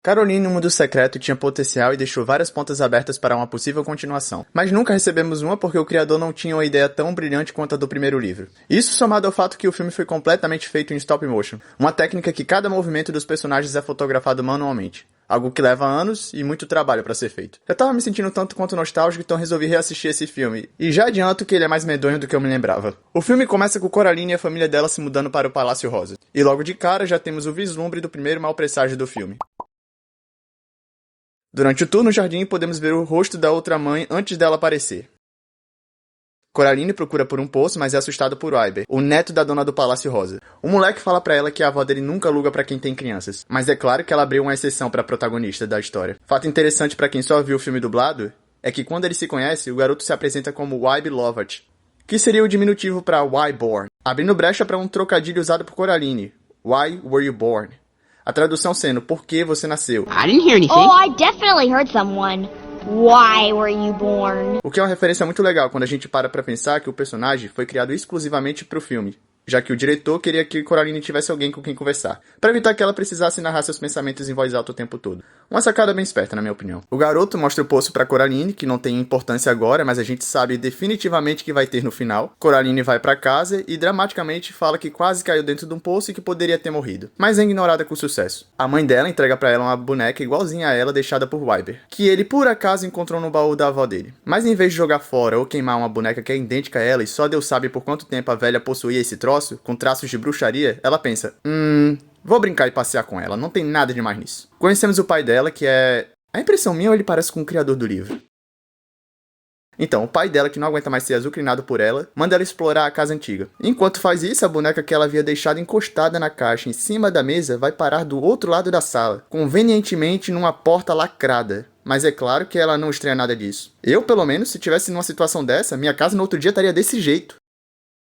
Caroline no Mundo Secreto tinha potencial e deixou várias pontas abertas para uma possível continuação, mas nunca recebemos uma porque o criador não tinha uma ideia tão brilhante quanto a do primeiro livro. Isso somado ao fato que o filme foi completamente feito em stop motion, uma técnica que cada movimento dos personagens é fotografado manualmente. Algo que leva anos e muito trabalho pra ser feito. Eu tava me sentindo tanto quanto nostálgico, então resolvi reassistir esse filme. E já adianto que ele é mais medonho do que eu me lembrava. O filme começa com Coraline e a família dela se mudando para o Palácio Rosa. E logo de cara já temos o vislumbre do primeiro mau presságio do filme. Durante o tour no jardim podemos ver o rosto da outra mãe antes dela aparecer. Coraline procura por um poço, mas é assustado por Wyber, o neto da dona do Palácio Rosa. O moleque fala pra ela que a avó dele nunca aluga pra quem tem crianças, mas é claro que ela abriu uma exceção pra protagonista da história. Fato interessante pra quem só viu o filme dublado é que quando ele se conhece, o garoto se apresenta como Wybe Lovat, que seria o diminutivo pra Wyborn, abrindo brecha pra um trocadilho usado por Coraline, Why were you born? A tradução sendo, por que você nasceu? I didn't hear anything. Oh, I definitely heard someone. Why were you born? O que é uma referência muito legal quando a gente para pra pensar que o personagem foi criado exclusivamente pro filme, já que o diretor queria que Coraline tivesse alguém com quem conversar, para evitar que ela precisasse narrar seus pensamentos em voz alta o tempo todo. Uma sacada bem esperta, na minha opinião. O garoto mostra o poço pra Coraline, que não tem importância agora, mas a gente sabe definitivamente que vai ter no final. Coraline vai pra casa e dramaticamente fala que quase caiu dentro de um poço e que poderia ter morrido, mas é ignorada com sucesso. A mãe dela entrega pra ela uma boneca igualzinha a ela deixada por Wyber, que ele por acaso encontrou no baú da avó dele. Mas em vez de jogar fora ou queimar uma boneca que é idêntica a ela e só Deus sabe por quanto tempo a velha possuía esse troço, com traços de bruxaria, ela pensa, vou brincar e passear com ela, não tem nada de mais nisso. Conhecemos o pai dela, que é... A impressão minha ou ele parece com o criador do livro? Então, o pai dela, que não aguenta mais ser azucrinado por ela, manda ela explorar a casa antiga. Enquanto faz isso, a boneca que ela havia deixado encostada na caixa em cima da mesa vai parar do outro lado da sala, convenientemente numa porta lacrada. Mas é claro que ela não estranha nada disso. Eu, pelo menos, se tivesse numa situação dessa, minha casa no outro dia estaria desse jeito.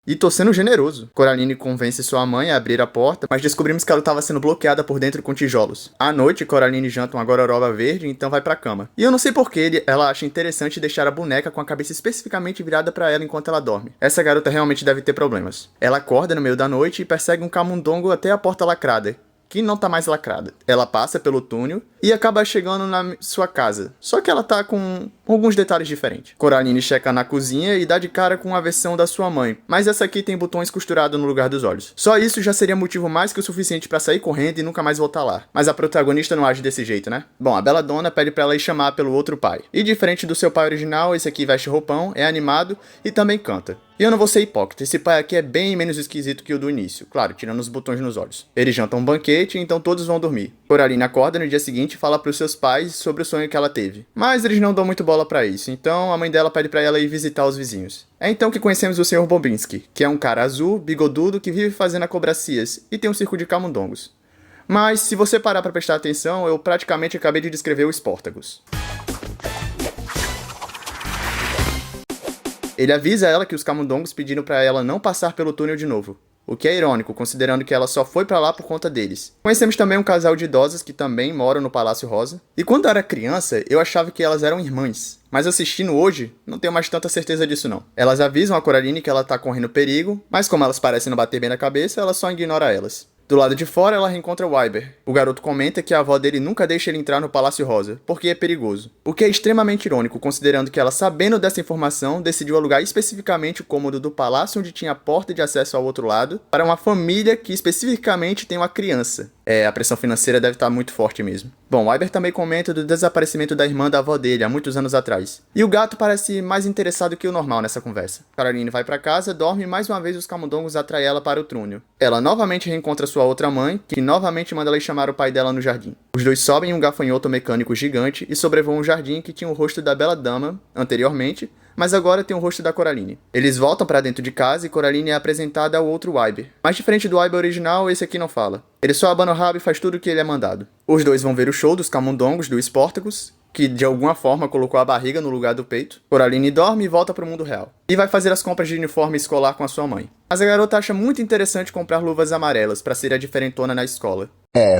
E tô sendo generoso. Coraline convence sua mãe a abrir a porta, mas descobrimos que ela estava sendo bloqueada por dentro com tijolos. À noite, Coraline janta uma gororoba verde e então vai pra cama. E eu não sei porquê ela acha interessante deixar a boneca com a cabeça especificamente virada pra ela enquanto ela dorme. Essa garota realmente deve ter problemas. Ela acorda no meio da noite e persegue um camundongo até a porta lacrada, que não tá mais lacrada. Ela passa pelo túnel e acaba chegando na sua casa. Só que ela tá com alguns detalhes diferentes. Coraline checa na cozinha e dá de cara com a versão da sua mãe, mas essa aqui tem botões costurados no lugar dos olhos. Só isso já seria motivo mais que o suficiente pra sair correndo e nunca mais voltar lá. Mas a protagonista não age desse jeito, né? Bom, a bela dona pede pra ela ir chamar pelo outro pai. E diferente do seu pai original, esse aqui veste roupão, é animado e também canta. E eu não vou ser hipócrita, esse pai aqui é bem menos esquisito que o do início, claro, tirando os botões nos olhos. Eles jantam um banquete, então todos vão dormir. Coraline acorda no dia seguinte e fala pros seus pais sobre o sonho que ela teve. Mas eles não dão muito bola pra isso, então a mãe dela pede pra ela ir visitar os vizinhos. É então que conhecemos o Sr. Bobinsky, que é um cara azul, bigodudo, que vive fazendo acrobacias e tem um circo de camundongos. Mas se você parar pra prestar atenção, eu praticamente acabei de descrever o Sportacus. Ele avisa ela que os camundongos pediram pra ela não passar pelo túnel de novo, o que é irônico, considerando que ela só foi pra lá por conta deles. Conhecemos também um casal de idosas que também moram no Palácio Rosa, e quando eu era criança, eu achava que elas eram irmãs, mas assistindo hoje, não tenho mais tanta certeza disso não. Elas avisam a Coraline que ela tá correndo perigo, mas como elas parecem não bater bem na cabeça, ela só ignora elas. Do lado de fora, ela reencontra Wyber. O garoto comenta que a avó dele nunca deixa ele entrar no Palácio Rosa, porque é perigoso. O que é extremamente irônico, considerando que ela, sabendo dessa informação, decidiu alugar especificamente o cômodo do palácio onde tinha a porta de acesso ao outro lado, para uma família que especificamente tem uma criança. A pressão financeira deve estar muito forte mesmo. Bom, Wyber também comenta do desaparecimento da irmã da avó dele, há muitos anos atrás. E o gato parece mais interessado que o normal nessa conversa. Caroline vai pra casa, dorme e mais uma vez os camundongos atraem ela para o túnel. Ela novamente reencontra sua outra mãe, que novamente manda ela ir chamar o pai dela no jardim. Os dois sobem em um gafanhoto mecânico gigante e sobrevoam um jardim que tinha o rosto da bela dama, anteriormente, mas agora tem o rosto da Coraline. Eles voltam pra dentro de casa e Coraline é apresentada ao outro Wyber. Mas diferente do Wyber original, esse aqui não fala. Ele só abana o rabo e faz tudo o que ele é mandado. Os dois vão ver o show dos camundongos do Sportacus, que de alguma forma colocou a barriga no lugar do peito. Coraline dorme e volta pro mundo real. E vai fazer as compras de uniforme escolar com a sua mãe. Mas a garota acha muito interessante comprar luvas amarelas pra ser a diferentona na escola.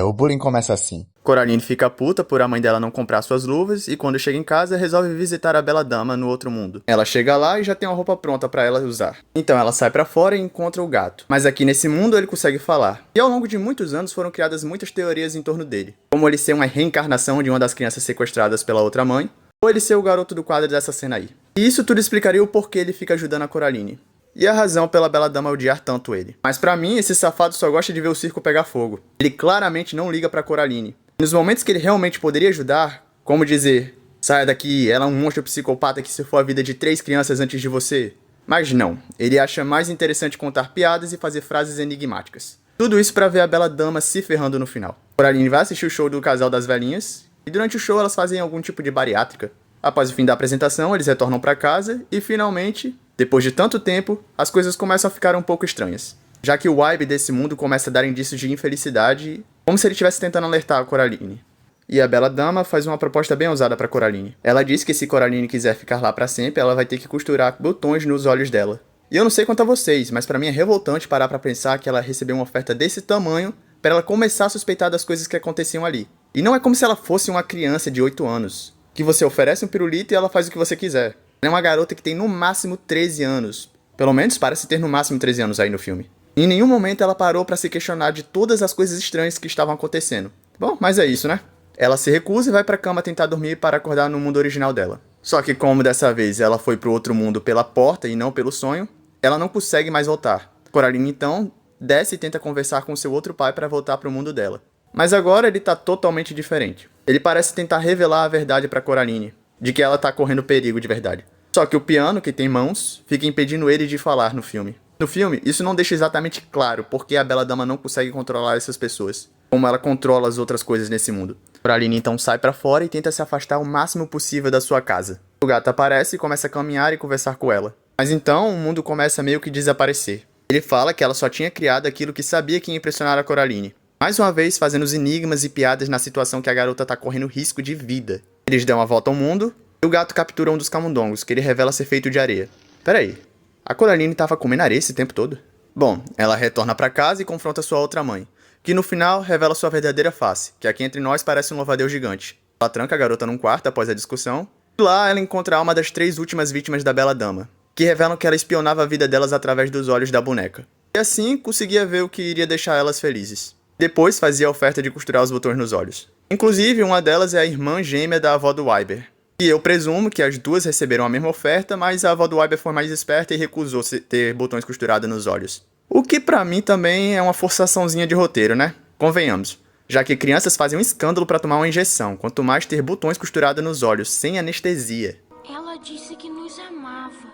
O bullying começa assim. Coraline fica puta por a mãe dela não comprar suas luvas e quando chega em casa resolve visitar a Bela Dama no outro mundo. Ela chega lá e já tem uma roupa pronta pra ela usar. Então ela sai pra fora e encontra o gato. Mas aqui nesse mundo ele consegue falar. E ao longo de muitos anos foram criadas muitas teorias em torno dele. Como ele ser uma reencarnação de uma das crianças sequestradas pela outra mãe, ou ele ser o garoto do quadro dessa cena aí. E isso tudo explicaria o porquê ele fica ajudando a Coraline. E a razão pela Bela Dama odiar tanto ele. Mas pra mim, esse safado só gosta de ver o circo pegar fogo. Ele claramente não liga pra Coraline. Nos momentos que ele realmente poderia ajudar, como dizer, saia daqui, ela é um monstro psicopata que se for a vida de 3 crianças antes de você. Mas não, ele acha mais interessante contar piadas e fazer frases enigmáticas. Tudo isso pra ver a Bela Dama se ferrando no final. Coraline vai assistir o show do casal das velhinhas, e durante o show elas fazem algum tipo de bariátrica. Após o fim da apresentação, eles retornam pra casa e finalmente, depois de tanto tempo, as coisas começam a ficar um pouco estranhas. Já que o vibe desse mundo começa a dar indícios de infelicidade, como se ele estivesse tentando alertar a Coraline. E a Bela Dama faz uma proposta bem ousada pra Coraline. Ela diz que se Coraline quiser ficar lá pra sempre, ela vai ter que costurar botões nos olhos dela. E eu não sei quanto a vocês, mas pra mim é revoltante parar pra pensar que ela recebeu uma oferta desse tamanho pra ela começar a suspeitar das coisas que aconteciam ali. E não é como se ela fosse uma criança de 8 anos, que você oferece um pirulito e ela faz o que você quiser. Ela é uma garota que tem no máximo 13 anos. Pelo menos parece ter no máximo 13 anos aí no filme. Em nenhum momento ela parou pra se questionar de todas as coisas estranhas que estavam acontecendo. Bom, mas é isso, né? Ela se recusa e vai pra cama tentar dormir para acordar no mundo original dela. Só que como dessa vez ela foi pro outro mundo pela porta e não pelo sonho, ela não consegue mais voltar. Coraline então desce e tenta conversar com seu outro pai para voltar pro mundo dela. Mas agora ele tá totalmente diferente. Ele parece tentar revelar a verdade pra Coraline, de que ela tá correndo perigo de verdade. Só que o piano, que tem mãos, fica impedindo ele de falar no filme. No filme, isso não deixa exatamente claro porque a Bela Dama não consegue controlar essas pessoas, como ela controla as outras coisas nesse mundo. Coraline então sai pra fora e tenta se afastar o máximo possível da sua casa. O gato aparece e começa a caminhar e conversar com ela. Mas então o mundo começa meio que desaparecer. Ele fala que ela só tinha criado aquilo que sabia que ia impressionar a Coraline. Mais uma vez fazendo os enigmas e piadas na situação que a garota tá correndo risco de vida. Eles dão a volta ao mundo e o gato captura um dos camundongos, que ele revela ser feito de areia. Peraí, a Coraline tava comendo areia esse tempo todo? Bom, ela retorna pra casa e confronta sua outra mãe, que no final revela sua verdadeira face, que aqui entre nós parece um louva-a-Deus gigante. Ela tranca a garota num quarto após a discussão, e lá ela encontra a alma das 3 últimas vítimas da Bela Dama, que revelam que ela espionava a vida delas através dos olhos da boneca. E assim conseguia ver o que iria deixar elas felizes. Depois fazia a oferta de costurar os botões nos olhos. Inclusive, uma delas é a irmã gêmea da avó do Wyber. E eu presumo que as duas receberam a mesma oferta, mas a avó do Wyber foi mais esperta e recusou ter botões costurados nos olhos. O que pra mim também é uma forçaçãozinha de roteiro, né? Convenhamos. Já que crianças fazem um escândalo pra tomar uma injeção, quanto mais ter botões costurados nos olhos, sem anestesia. Ela disse que nos amava,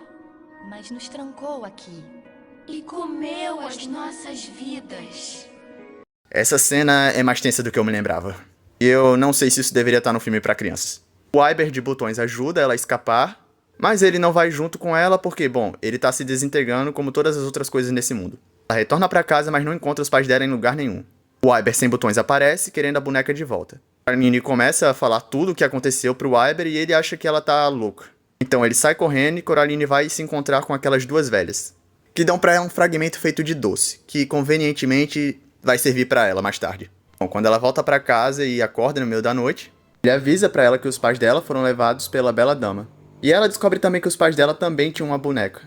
mas nos trancou aqui e comeu as nossas vidas. Essa cena é mais tensa do que eu me lembrava. E eu não sei se isso deveria estar no filme pra crianças. O Wyber de botões ajuda ela a escapar, mas ele não vai junto com ela porque, bom, ele tá se desintegrando como todas as outras coisas nesse mundo. Ela retorna pra casa, mas não encontra os pais dela em lugar nenhum. O Wyber sem botões aparece, querendo a boneca de volta. A Nini começa a falar tudo o que aconteceu pro Wyber e ele acha que ela tá louca. Então ele sai correndo e Coraline vai se encontrar com aquelas 2 velhas, que dão pra ela um fragmento feito de doce, que convenientemente vai servir pra ela mais tarde. Bom, quando ela volta pra casa e acorda no meio da noite, ele avisa pra ela que os pais dela foram levados pela Bela Dama. E ela descobre também que os pais dela também tinham uma boneca,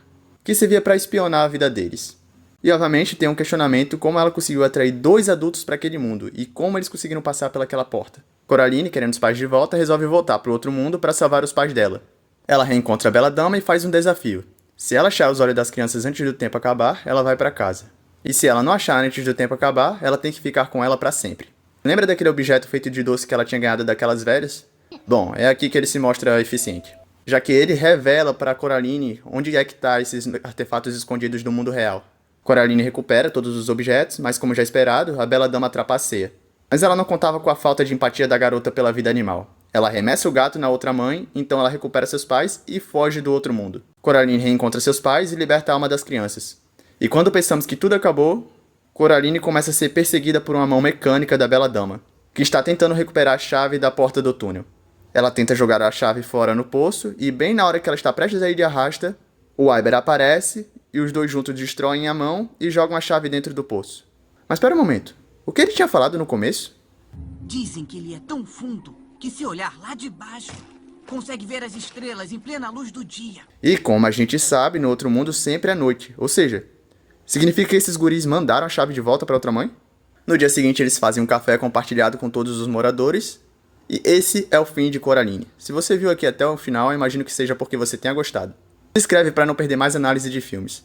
que servia pra espionar a vida deles. E obviamente tem um questionamento como ela conseguiu atrair 2 adultos pra aquele mundo e como eles conseguiram passar pelaquela porta. Coraline, querendo os pais de volta, resolve voltar pro outro mundo pra salvar os pais dela. Ela reencontra a Bela Dama e faz um desafio. Se ela achar os olhos das crianças antes do tempo acabar, ela vai pra casa. E se ela não achar antes do tempo acabar, ela tem que ficar com ela pra sempre. Lembra daquele objeto feito de doce que ela tinha ganhado daquelas velhas? Bom, é aqui que ele se mostra eficiente. Já que ele revela pra Coraline onde é que tá esses artefatos escondidos do mundo real. Coraline recupera todos os objetos, mas como já esperado, a Bela Dama trapaceia. Mas ela não contava com a falta de empatia da garota pela vida animal. Ela arremessa o gato na outra mãe, então ela recupera seus pais e foge do outro mundo. Coraline reencontra seus pais e liberta a alma das crianças. E quando pensamos que tudo acabou, Coraline começa a ser perseguida por uma mão mecânica da Bela Dama, que está tentando recuperar a chave da porta do túnel. Ela tenta jogar a chave fora no poço, e bem na hora que ela está prestes a ir de arrasta, o Wyber aparece, e os 2 juntos destroem a mão e jogam a chave dentro do poço. Mas espera um momento, o que ele tinha falado no começo? Dizem que ele é tão fundo que se olhar lá de baixo, consegue ver as estrelas em plena luz do dia. E como a gente sabe, no outro mundo sempre é noite. Ou seja, significa que esses guris mandaram a chave de volta para outra mãe? No dia seguinte eles fazem um café compartilhado com todos os moradores. E esse é o fim de Coraline. Se você viu aqui até o final, eu imagino que seja porque você tenha gostado. Se inscreve para não perder mais análise de filmes.